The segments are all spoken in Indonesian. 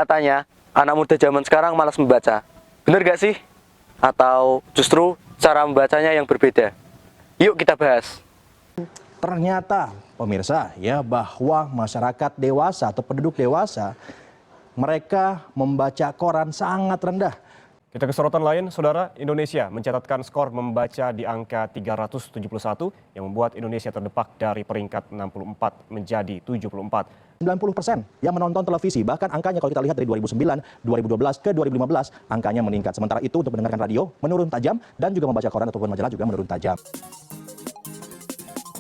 Katanya, anak muda zaman sekarang malas membaca. Bener gak sih? Atau justru cara membacanya yang berbeda? Yuk kita bahas. Ternyata, pemirsa, ya bahwa masyarakat dewasa atau penduduk dewasa, mereka membaca koran sangat rendah. Kita ke sorotan lain, Saudara. Indonesia mencatatkan skor membaca di angka 371 yang membuat Indonesia terdepak dari peringkat 64 menjadi 74. 90% yang menonton televisi, bahkan angkanya kalau kita lihat dari 2009, 2012 ke 2015, angkanya meningkat. Sementara itu untuk mendengarkan radio menurun tajam dan juga membaca koran ataupun majalah juga menurun tajam.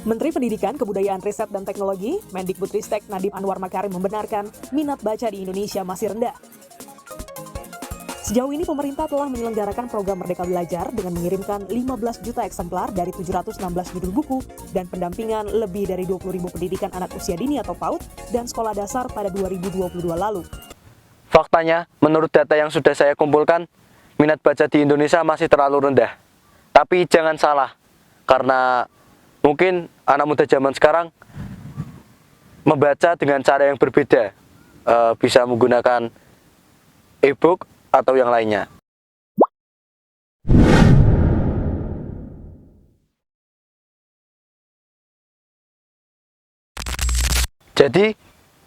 Menteri Pendidikan, Kebudayaan, Riset, dan Teknologi, Mendikbudristek Nadiem Anwar Makarim membenarkan minat baca di Indonesia masih rendah. Sejauh ini pemerintah telah menyelenggarakan program Merdeka Belajar dengan mengirimkan 15 juta eksemplar dari 716 judul buku dan pendampingan lebih dari 20.000 pendidikan anak usia dini atau PAUD dan sekolah dasar pada 2022 lalu. Faktanya, menurut data yang sudah saya kumpulkan, minat baca di Indonesia masih terlalu rendah. Tapi jangan salah, karena mungkin anak muda zaman sekarang membaca dengan cara yang berbeda, bisa menggunakan e-book atau yang lainnya. Jadi,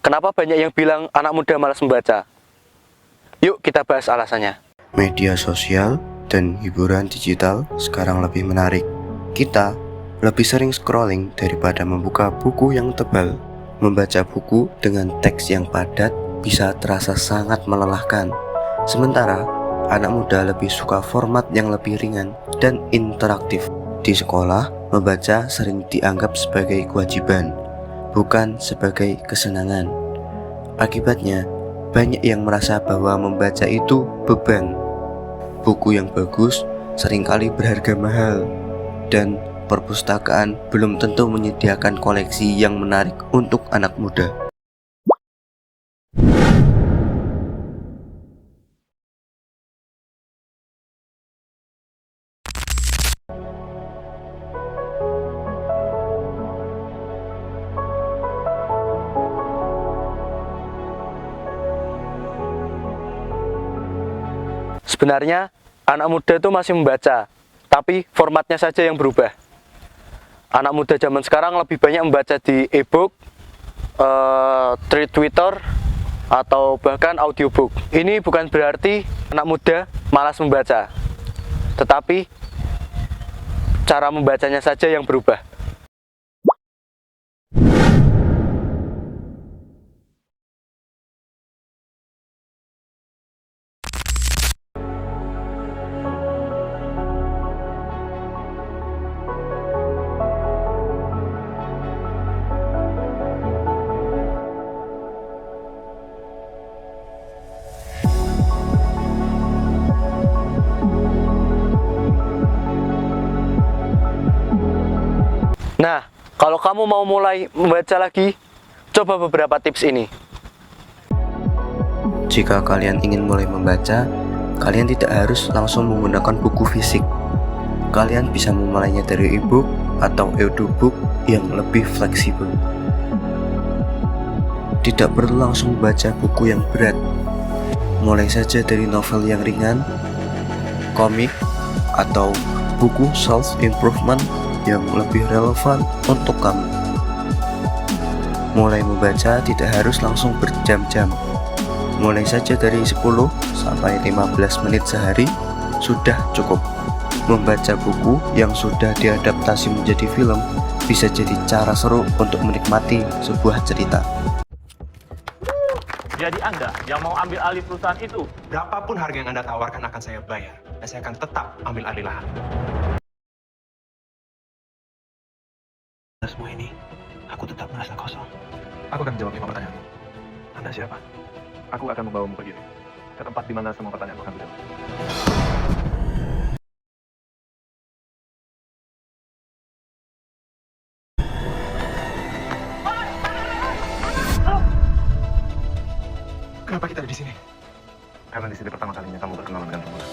kenapa banyak yang bilang anak muda malas membaca? Yuk kita bahas alasannya. Media sosial dan hiburan digital sekarang lebih menarik. Kita lebih sering scrolling daripada membuka buku yang tebal. Membaca buku dengan teks yang padat bisa terasa sangat melelahkan. Sementara, anak muda lebih suka format yang lebih ringan dan interaktif. Di sekolah, membaca sering dianggap sebagai kewajiban, bukan sebagai kesenangan. Akibatnya, banyak yang merasa bahwa membaca itu beban. Buku yang bagus seringkali berharga mahal, dan perpustakaan belum tentu menyediakan koleksi yang menarik untuk anak muda. Sebenarnya, anak muda itu masih membaca, tapi formatnya saja yang berubah. Anak muda zaman sekarang lebih banyak membaca di e-book, Twitter, atau bahkan audiobook. Ini bukan berarti anak muda malas membaca, tetapi cara membacanya saja yang berubah. Nah, kalau kamu mau mulai membaca lagi, coba beberapa tips ini. Jika kalian ingin mulai membaca, kalian tidak harus langsung menggunakan buku fisik. Kalian bisa memulainya dari e-book atau audiobook yang lebih fleksibel. Tidak perlu langsung membaca buku yang berat. Mulai saja dari novel yang ringan, komik, atau buku self-improvement yang lebih relevan untuk kamu. Mulai membaca tidak harus langsung berjam-jam. Mulai saja dari 10 sampai 15 menit sehari sudah cukup. Membaca buku yang sudah diadaptasi menjadi film bisa jadi cara seru untuk menikmati sebuah cerita. Jadi Anda yang mau ambil alih perusahaan itu? Berapapun harga yang Anda tawarkan akan saya bayar, dan saya akan tetap ambil alih lahan. Semua ini, aku tetap merasa kosong. Aku akan menjawab 5 pertanyaan. Anda siapa? Aku akan membawamu pergi ke tempat di mana semua pertanyaan akan dijawab. Kenapa kita ada di sini? Karena di sini pertama kalinya kamu berkenalan dengan Rembulan.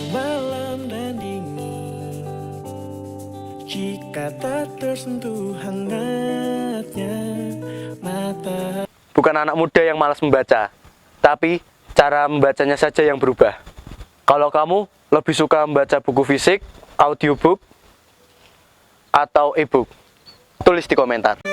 Malam dan dingin, jika tak tersentuh hangat. hangatnya mata. Bukan anak muda yang malas membaca, tapi cara membacanya saja yang berubah. Kalau kamu lebih suka membaca buku fisik, audiobook, atau e-book, tulis di komentar.